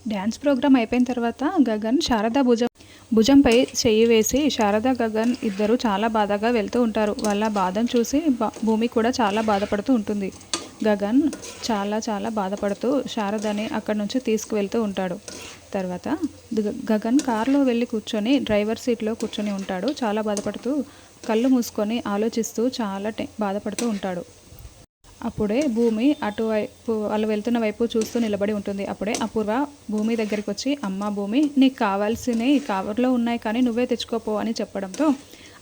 Dance programme అయిపోయిన తర్వాత గగన్ శారద భుజంపై చెయ్యి వేసి శారద గగన్ ఇద్దరు చాలా బాధగా వెళ్తూ ఉంటారు. వాళ్ళ బాధను చూసి భూమి కూడా చాలా బాధపడుతూ ఉంటుంది. గగన్ చాలా బాధపడుతూ శారదని అక్కడి నుంచి తీసుకువెళ్తూ ఉంటాడు. తర్వాత గగన్ కారులో వెళ్ళి కూర్చొని డ్రైవర్ సీట్లో కూర్చొని ఉంటాడు. చాలా బాధపడుతూ కళ్ళు మూసుకొని ఆలోచిస్తూ చాలా బాధపడుతూ ఉంటాడు. అప్పుడే భూమి అటువైపు వాళ్ళు వెళ్తున్న వైపు చూస్తూ నిలబడి ఉంటుంది. అప్పుడే అపూర్వ భూమి దగ్గరికి వచ్చి, అమ్మ భూమి, నీకు కావాల్సినవి కవర్లో ఉన్నాయి కానీ నువ్వే తెచ్చుకోపో అని చెప్పడంతో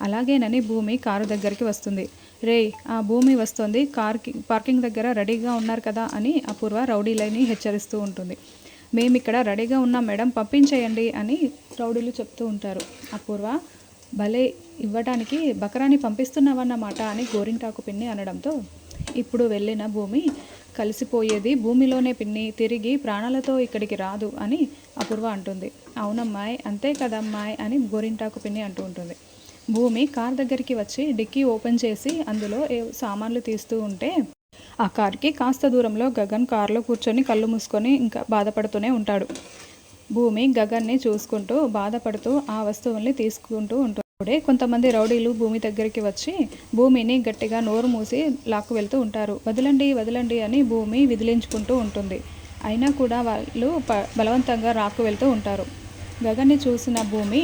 అలాగేనని భూమి కారు దగ్గరికి వస్తుంది. రేయ్, ఆ భూమి వస్తుంది, పార్కింగ్ దగ్గర రెడీగా ఉన్నారు కదా అని అపూర్వ రౌడీలని హెచ్చరిస్తూ ఉంటుంది. మేమిక్కడ రెడీగా ఉన్నాం మేడం, పంపించేయండి అని రౌడీలు చెప్తూ ఉంటారు. అపూర్వ, భలే ఇవ్వడానికి బకరాని పంపిస్తున్నావన్నమాట అని గోరింటాకు పిన్ని అనడంతో ఇప్పుడు వెళ్ళిన భూమి కలిసిపోయేది భూమిలోనే పిన్ని, తిరిగి ప్రాణాలతో ఇక్కడికి రాదు అని అపూర్వ అంటుంది. అవునమ్మాయి, అంతే కదమ్మాయి అని గోరింటాకు పిన్ని అంటూ ఉంటుంది. భూమి కార్ దగ్గరికి వచ్చి డిక్కీ ఓపెన్ చేసి అందులో సామాన్లు తీస్తూ ఉంటే ఆ కార్కి కాస్త దూరంలో గగన్ కారులో కూర్చొని కళ్ళు మూసుకొని ఇంకా బాధపడుతూనే ఉంటాడు. భూమి గగన్ని చూసుకుంటూ బాధపడుతూ ఆ వస్తువుల్ని తీసుకుంటూ ఉంటుంది. అప్పుడే కొంతమంది రౌడీలు భూమి దగ్గరికి వచ్చి భూమిని గట్టిగా నోరు మూసి లాక్కు వెళ్తూ ఉంటారు. వదలండి వదలండి అని భూమి విదిలించుకుంటూ ఉంటుంది. అయినా కూడా వాళ్ళు బలవంతంగా రాక్కు వెళ్తూ ఉంటారు. గగన్ని చూసిన భూమి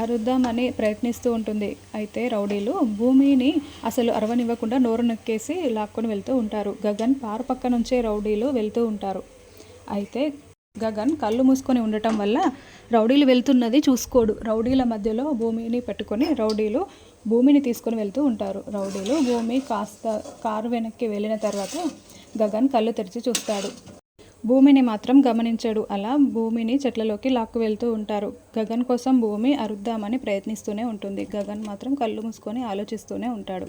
అరుద్దామని ప్రయత్నిస్తూ ఉంటుంది. అయితే రౌడీలు భూమిని అసలు అరవనివ్వకుండా నోరు నొక్కేసి లాక్కొని వెళ్తూ ఉంటారు. గగన్ పారు పక్క నుంచే రౌడీలు వెళ్తూ ఉంటారు. అయితే గగన్ కళ్ళు మూసుకొని ఉండటం వల్ల రౌడీలు వెళ్తున్నది చూసుకోడు. రౌడీల మధ్యలో భూమిని పెట్టుకొని రౌడీలు భూమిని తీసుకొని వెళ్తూ ఉంటారు. రౌడీలు భూమి కాస్త కారు వెనక్కి వెళ్ళిన తర్వాత గగన్ కళ్ళు తెరిచి చూస్తాడు. భూమిని మాత్రం గమనించడు. అలా భూమిని చెట్లలోకి లాక్కు వెళ్తూ ఉంటారు. గగన్ కోసం భూమి అరుద్దామని ప్రయత్నిస్తూనే ఉంటుంది. గగన్ మాత్రం కళ్ళు మూసుకొని ఆలోచిస్తూనే ఉంటాడు.